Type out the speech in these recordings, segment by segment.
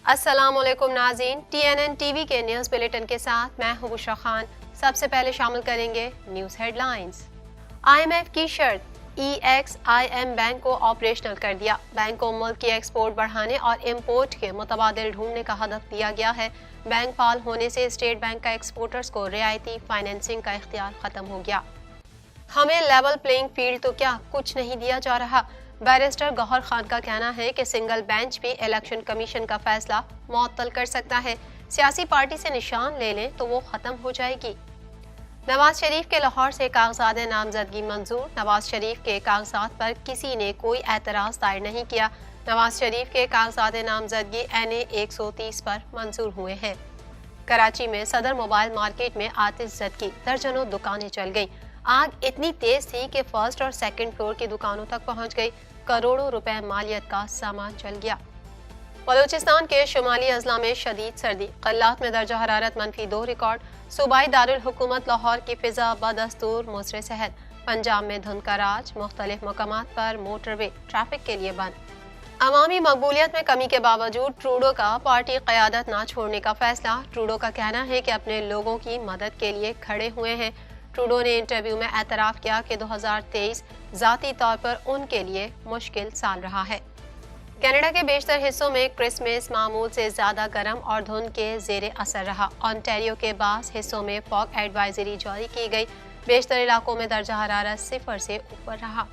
السلام علیکم ناظرین، TNN ٹی وی کے نیوز بلیٹن کے ساتھ میں ہوں بشرا خان۔ سب سے پہلے شامل کریں گے نیوز ہیڈ لائنز۔ IMF کی شرط، EXIM بینک کو آپریشنل کر دیا۔ بینک کو ملک کی ایکسپورٹ بڑھانے اور امپورٹ کے متبادل ڈھونڈنے کا ہدف دیا گیا ہے۔ بینک فعال ہونے سے اسٹیٹ بینک کا ایکسپورٹرز کو رعایتی فائنینسنگ کا اختیار ختم ہو گیا۔ ہمیں لیول پلینگ فیلڈ تو کیا کچھ نہیں دیا جا رہا۔ بیرسٹر گوہر خان کا کہنا ہے کہ سنگل بینچ بھی الیکشن کمیشن کا فیصلہ معطل کر سکتا ہے۔ سیاسی پارٹی سے نشان لے لیں تو وہ ختم ہو جائے گی۔ نواز شریف کے لاہور سے کاغذات نامزدگی منظور۔ نواز شریف کے کاغذات پر کسی نے کوئی اعتراض دائر نہیں کیا۔ نواز شریف کے کاغذات نامزدگی NA 130 پر منظور ہوئے ہیں۔ کراچی میں صدر موبائل مارکیٹ میں آتش زدگی، درجنوں دکانیں چل گئیں۔ آگ اتنی تیز تھی کہ فرسٹ اور سیکنڈ فلور کی دکانوں تک پہنچ گئی۔ کروڑوں روپے مالیت کا سامان جل گیا۔ بلوچستان کے شمالی اضلاع میں شدید سردی، قلات میں درجہ حرارت -2 ریکارڈ۔ صوبائی دارالحکومت لاہور کی فضا بدستور مضر صحت۔ پنجاب میں دھند کا راج، مختلف مقامات پر موٹر وے ٹریفک کے لیے بند۔ عوامی مقبولیت میں کمی کے باوجود ٹروڈو کا پارٹی قیادت نہ چھوڑنے کا فیصلہ۔ ٹروڈو کا کہنا ہے کہ اپنے لوگوں کی مدد کے لیے کھڑے ہوئے ہیں۔ ٹروڈو نے انٹرویو میں اعتراف کیا کہ 2023 ذاتی طور پر ان کے لیے مشکل سال رہا ہے۔ کینیڈا کے بیشتر حصوں میں کرسمس معمول سے زیادہ گرم اور دھند کے زیر اثر رہا۔ آنٹیریو کے بعض حصوں میں فاگ ایڈوائزری جاری کی گئی۔ بیشتر علاقوں میں درجہ حرارت 0 سے اوپر رہا۔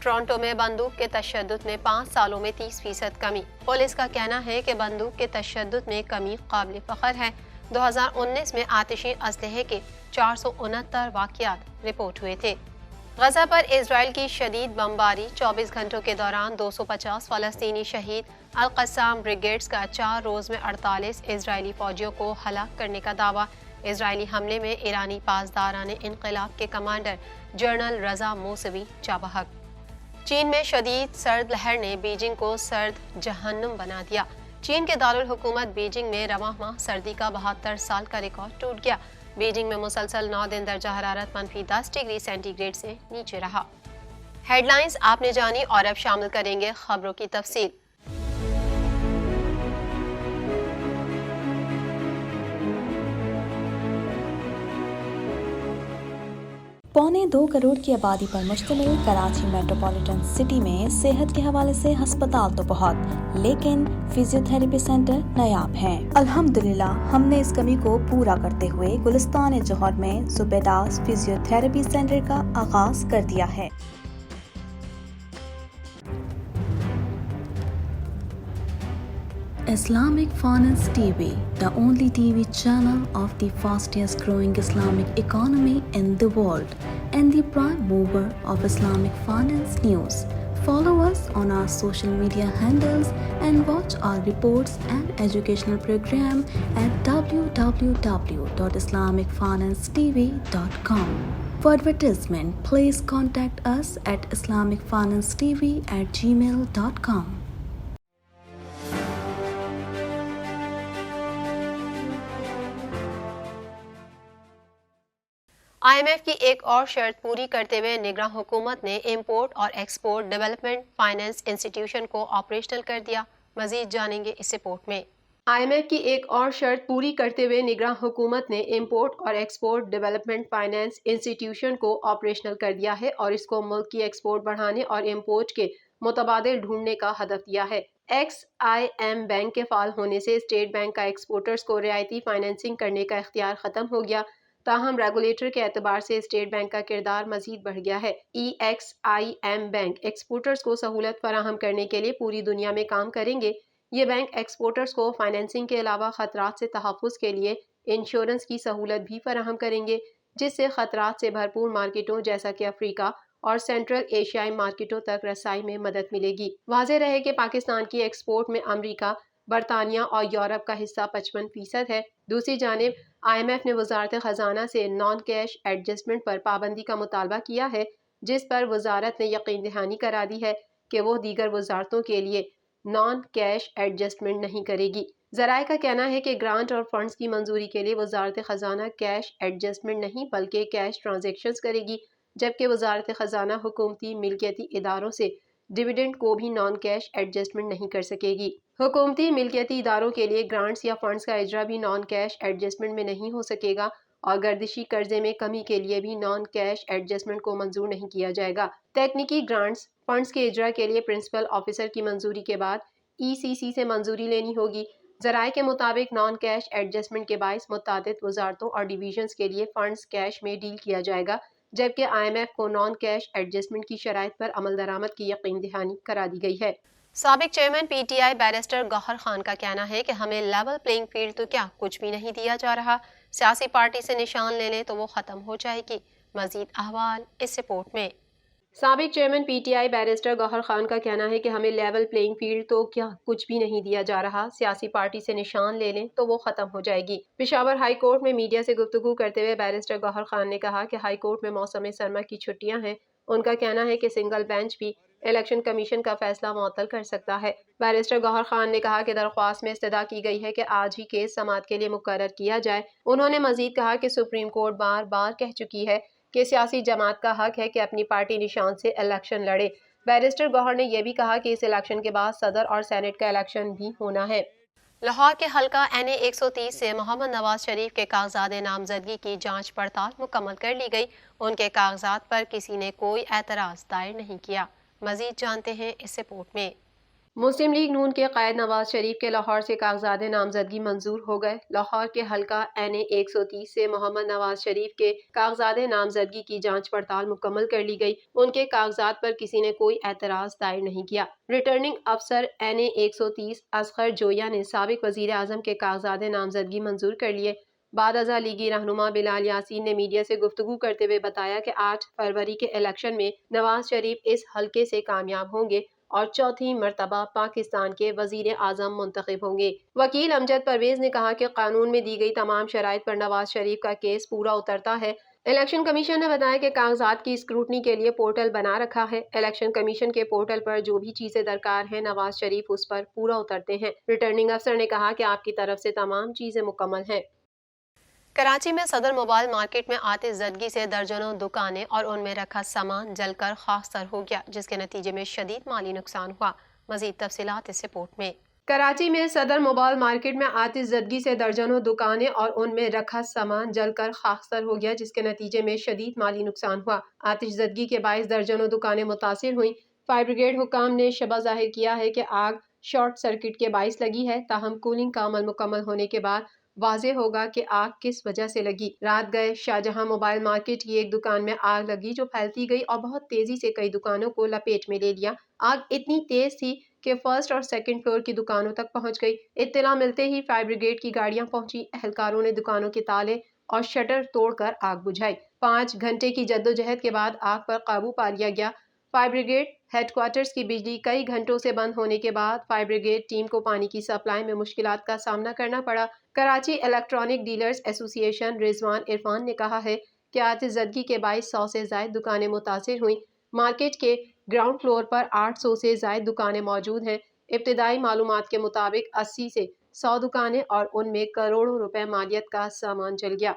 ٹورنٹو میں بندوق کے تشدد میں 5 سالوں میں 30% کمی۔ پولیس کا کہنا ہے کہ بندوق کے تشدد میں کمی قابل فخر ہے۔ 2019 میں آتشی اسلحے کے 469 واقعات رپورٹ ہوئے تھے۔ غزہ پر اسرائیل کی شدید بمباری، 24 گھنٹوں کے دوران 250 فلسطینی شہید۔ القسام بریگیڈز کا 4 روز میں 48 اسرائیلی فوجیوں کو ہلاک کرنے کا دعویٰ۔ اسرائیلی حملے میں ایرانی پاسداران انقلاب کے کمانڈر جنرل رضا موسوی جاں بحق۔ چین میں شدید سرد لہر نے بیجنگ کو سرد جہنم بنا دیا۔ چین کے دارالحکومت بیجنگ میں رواں ماہ سردی کا 72 سال کا ریکارڈ ٹوٹ گیا۔ بیجنگ میں مسلسل 9 دن درجہ حرارت -10 ڈگری سینٹی گریڈ سے نیچے رہا۔ ہیڈ لائنز آپ نے جانی اور اب شامل کریں گے خبروں کی تفصیل۔ پونے 2 کروڑ کی آبادی پر مشتمل کراچی میٹروپولیٹن سٹی میں صحت کے حوالے سے ہسپتال تو بہت، لیکن فزیو تھراپی سینٹر نایاب ہیں۔ الحمدللہ ہم نے اس کمی کو پورا کرتے ہوئے گلستان جوہر میں زبیداس فزیو تھراپی سینٹر کا آغاز کر دیا ہے۔ Islamic Finance TV, the only TV channel of the fastest growing Islamic economy in the world and the prime mover of Islamic finance news. Follow us on our social media handles and watch our reports and educational program at www.islamicfinancetv.com. For advertisement, please contact us at islamicfinancetv@gmail.com. IMF کی ایک اور شرط پوری کرتے ہوئے نگراں حکومت نے امپورٹ اور ایکسپورٹ ڈیولپمنٹ فائنانس انسٹیٹیوشن کو آپریشنل کر دیا۔ مزید جانیں گے اس رپورٹ میں۔ IMF کی ایک اور شرط پوری کرتے ہوئے نگراں حکومت نے امپورٹ اور ایکسپورٹ ڈیولپمنٹ فائنانس انسٹیٹیوشن کو آپریشنل کر دیا ہے اور اس کو ملک کی ایکسپورٹ بڑھانے اور امپورٹ کے متبادل ڈھونڈنے کا ہدف دیا ہے۔ EXIM بینک کے فعال ہونے سے اسٹیٹ بینک کا ایکسپورٹرز کو رعایتی فائنینسنگ کرنے کا اختیار ختم ہو گیا، تاہم ریگولیٹر کے اعتبار سے اسٹیٹ بینک کا کردار مزید بڑھ گیا ہے۔ EXIM بینک ایکسپورٹرز کو سہولت فراہم کرنے کے لیے پوری دنیا میں کام کریں گے۔ یہ بینک ایکسپورٹرز کو فائنینسنگ کے علاوہ خطرات سے تحفظ کے لیے انشورنس کی سہولت بھی فراہم کریں گے، جس سے خطرات سے بھرپور مارکیٹوں جیسا کہ افریقہ اور سینٹرل ایشیائی مارکیٹوں تک رسائی میں مدد ملے گی۔ واضح رہے کہ پاکستان کی ایکسپورٹ میں امریکہ، برطانیہ اور یورپ کا حصہ 55% ہے۔ دوسری جانب IMF نے وزارت خزانہ سے نان کیش ایڈجسٹمنٹ پر پابندی کا مطالبہ کیا ہے، جس پر وزارت نے یقین دہانی کرا دی ہے کہ وہ دیگر وزارتوں کے لیے نان کیش ایڈجسٹمنٹ نہیں کرے گی۔ ذرائع کا کہنا ہے کہ گرانٹ اور فنڈز کی منظوری کے لیے وزارت خزانہ کیش ایڈجسٹمنٹ نہیں بلکہ کیش ٹرانزیکشنز کرے گی، جبکہ وزارت خزانہ حکومتی ملکیتی اداروں سے ڈویڈنڈ کو بھی نان کیش ایڈجسٹمنٹ نہیں کر سکے گی۔ حکومتی ملکیتی اداروں کے لیے گرانٹس یا فنڈز کا اجرا بھی نان کیش ایڈجسٹمنٹ میں نہیں ہو سکے گا اور گردشی قرضے میں کمی کے لیے بھی نان کیش ایڈجسٹمنٹ کو منظور نہیں کیا جائے گا۔ تکنیکی گرانٹس فنڈز کے اجرا کے لیے پرنسپل آفیسر کی منظوری کے بعد ECC سے منظوری لینی ہوگی۔ ذرائع کے مطابق نان کیش ایڈجسٹمنٹ کے باعث متعدد وزارتوں اور ڈویژنز کے لیے فنڈز کیش میں ڈیل کیا جائے گا، جبکہ IMF کو نان کیش ایڈجسٹمنٹ کی شرائط پر عمل درآمد کی یقین دہانی کرا دی گئی ہے۔ سابق چیئرمین PTI بیرسٹر گوہر خان کا کہنا ہے کہ ہمیں لیول پلینگ فیلڈ تو کیا کچھ بھی نہیں دیا جا رہا، سیاسی پارٹی سے نشان لے لیں تو وہ ختم ہو جائے گی۔ مزید احوال اس رپورٹ میں۔ سابق چیئرمین PTI بیرسٹر گوہر خان کا کہنا ہے کہ ہمیں لیول پلینگ فیلڈ تو کیا کچھ بھی نہیں دیا جا رہا، سیاسی پارٹی سے نشان لے لیں تو وہ ختم ہو جائے گی۔ پشاور ہائی کورٹ میں میڈیا سے گفتگو کرتے ہوئے بیرسٹر گوہر خان نے کہا کہ ہائی کورٹ میں موسم سرما کی چھٹیاں ہیں۔ ان کا کہنا ہے کہ سنگل بینچ بھی الیکشن کمیشن کا فیصلہ معطل کر سکتا ہے۔ بیرسٹر گوہر خان نے کہا کہ درخواست میں استدعا کی گئی ہے کہ آج ہی کیس سماعت کے لیے مقرر کیا جائے۔ انہوں نے مزید کہا کہ سپریم کورٹ بار بار کہہ چکی ہے کہ سیاسی جماعت کا حق ہے کہ اپنی پارٹی نشان سے الیکشن لڑے۔ بیرسٹر گوہر نے یہ بھی کہا کہ اس الیکشن کے بعد صدر اور سینیٹ کا الیکشن بھی ہونا ہے۔ لاہور کے حلقہ NA 130 سے محمد نواز شریف کے کاغذات نامزدگی کی جانچ پڑتال مکمل کر لی گئی۔ ان کے کاغذات پر کسی نے کوئی اعتراض دائر نہیں کیا۔ مزید جانتے ہیں اس رپورٹ میں۔ مسلم لیگ نون کے قائد نواز شریف کے لاہور سے کاغذات نامزدگی منظور ہو گئے۔ لاہور کے حلقہ NA 130 سے محمد نواز شریف کے کاغذات نامزدگی کی جانچ پڑتال مکمل کر لی گئی۔ ان کے کاغذات پر کسی نے کوئی اعتراض دائر نہیں کیا۔ ریٹرننگ افسر NA 130 اصغر جویا نے سابق وزیر اعظم کے کاغذات نامزدگی منظور کر لیے۔ بعد ازاں لیگی رہنما بلال یاسین نے میڈیا سے گفتگو کرتے ہوئے بتایا کہ 8 فروری کے الیکشن میں نواز شریف اس حلقے سے کامیاب ہوں گے اور چوتھی مرتبہ پاکستان کے وزیر اعظم منتخب ہوں گے۔ وکیل امجد پرویز نے کہا کہ قانون میں دی گئی تمام شرائط پر نواز شریف کا کیس پورا اترتا ہے۔ الیکشن کمیشن نے بتایا کہ کاغذات کی اسکروٹنی کے لیے پورٹل بنا رکھا ہے۔ الیکشن کمیشن کے پورٹل پر جو بھی چیزیں درکار ہیں نواز شریف اس پر پورا اترتے ہیں۔ ریٹرننگ افسر نے کہا کہ آپ کی طرف سے تمام چیزیں مکمل ہیں۔ کراچی میں صدر موبائل مارکیٹ میں آتش زدگی سے درجنوں دکانیں اور ان میں رکھا سامان جل کر خاکستر ہو گیا، جس کے نتیجے میں شدید مالی نقصان ہوا۔ مزید تفصیلات اس رپورٹ میں۔ کراچی میں صدر موبائل مارکیٹ میں آتش زدگی سے درجنوں دکانیں اور ان میں رکھا سامان جل کر خاکستر ہو گیا، جس کے نتیجے میں شدید مالی نقصان ہوا۔ آتش زدگی کے باعث درجنوں دکانیں متاثر ہوئیں۔ فائر بریگیڈ حکام نے شبہ ظاہر کیا ہے کہ آگ شارٹ سرکٹ کے باعث لگی ہے، تاہم کولنگ کا عمل مکمل ہونے کے بعد واضح ہوگا کہ آگ کس وجہ سے لگی۔ رات گئے شاہجہاں موبائل مارکیٹ کی ایک دکان میں آگ لگی جو پھیلتی گئی اور بہت تیزی سے کئی دکانوں کو لپیٹ میں لے لیا۔ آگ اتنی تیز تھی کہ فرسٹ اور سیکنڈ فلور کی دکانوں تک پہنچ گئی۔ اطلاع ملتے ہی فائر بریگیڈ کی گاڑیاں پہنچی۔ اہلکاروں نے دکانوں کے تالے اور شٹر توڑ کر آگ بجھائی۔ 5 گھنٹے کی جدوجہد کے بعد آگ پر قابو پا لیا گیا۔ فائر بریگیڈ ہیڈ کوارٹرز کی بجلی کئی گھنٹوں سے بند ہونے کے بعد فائر بریگیڈ ٹیم کو پانی کی سپلائی میں مشکلات کا سامنا کرنا پڑا۔ کراچی الیکٹرانک ڈیلرز ایسوسی ایشن رضوان عرفان نے کہا ہے کہ آتش زدگی کے باعث 100 سے زائد دکانیں متاثر ہوئیں۔ مارکیٹ کے گراؤنڈ فلور پر 800 سے زائد دکانیں موجود ہیں۔ ابتدائی معلومات کے مطابق 80 سے 100 دکانیں اور ان میں کروڑوں روپے مالیت کا سامان جل گیا۔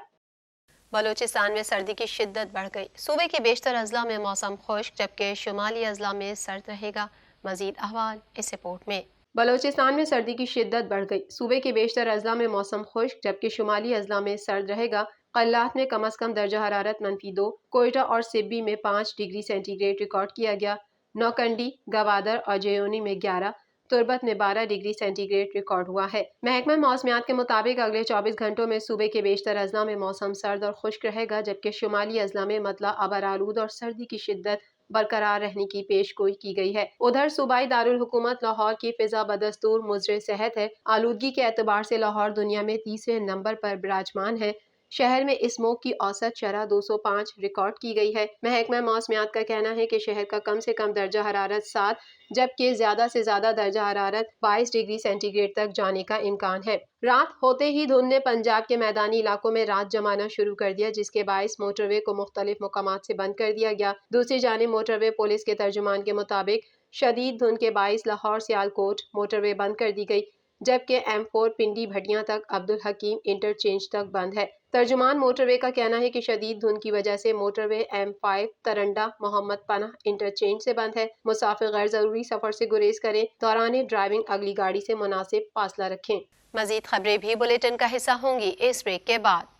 بلوچستان میں سردی کی شدت بڑھ گئی۔ صوبے کے بیشتر اضلاع میں موسم خشک جبکہ شمالی اضلاع میں سرد رہے گا۔ مزید احوال اس رپورٹ میں۔ بلوچستان میں سردی کی شدت بڑھ گئی۔ صوبے کے بیشتر اضلاع میں موسم خشک جبکہ شمالی اضلاع میں سرد رہے گا۔ قلات میں کم از کم درجہ حرارت -2، کوئٹہ اور سبی میں 5 ڈگری سینٹی گریڈ ریکارڈ کیا گیا۔ نوکنڈی، گوادر اور جیونی میں 11، تربت میں 12 ڈگری سینٹی گریڈ ریکارڈ ہوا ہے۔ محکمہ موسمیات کے مطابق اگلے 24 گھنٹوں میں صوبے کے بیشتر اضلاع میں موسم سرد اور خشک رہے گا جبکہ شمالی اضلاع میں مطلع ابرآلود اور سردی کی شدت برقرار رہنے کی پیش گوئی کی گئی ہے۔ ادھر صوبائی دارالحکومت لاہور کی فضا بدستور مضر صحت ہے۔ آلودگی کے اعتبار سے لاہور دنیا میں 30ویں نمبر پر براجمان ہے۔ شہر میں اسموگ کی اوسط شرح 205 ریکارڈ کی گئی ہے۔ محکمہ موسمیات کا کہنا ہے کہ شہر کا کم سے کم درجہ حرارت 7 جبکہ زیادہ سے زیادہ درجہ حرارت 22 ڈگری سینٹی گریڈ تک جانے کا امکان ہے۔ رات ہوتے ہی دھند نے پنجاب کے میدانی علاقوں میں رات جمانا شروع کر دیا جس کے باعث موٹر وے کو مختلف مقامات سے بند کر دیا گیا۔ دوسری جانب موٹر وے پولیس کے ترجمان کے مطابق شدید دھند کے باعث لاہور سیالکوٹ موٹر وے بند کر دی گئی۔ جبکہ M4 پنڈی بھٹیاں تک عبدالحکیم انٹرچینج تک بند ہے۔ ترجمان موٹر وے کا کہنا ہے کہ شدید دھند کی وجہ سے موٹر وے M5 ترنڈا محمد پناہ انٹرچینج سے بند ہے۔ مسافر غیر ضروری سفر سے گریز کریں، دوران ڈرائیونگ اگلی گاڑی سے مناسب فاصلہ رکھیں۔ مزید خبریں بھی بلیٹن کا حصہ ہوں گی اس بریک کے بعد۔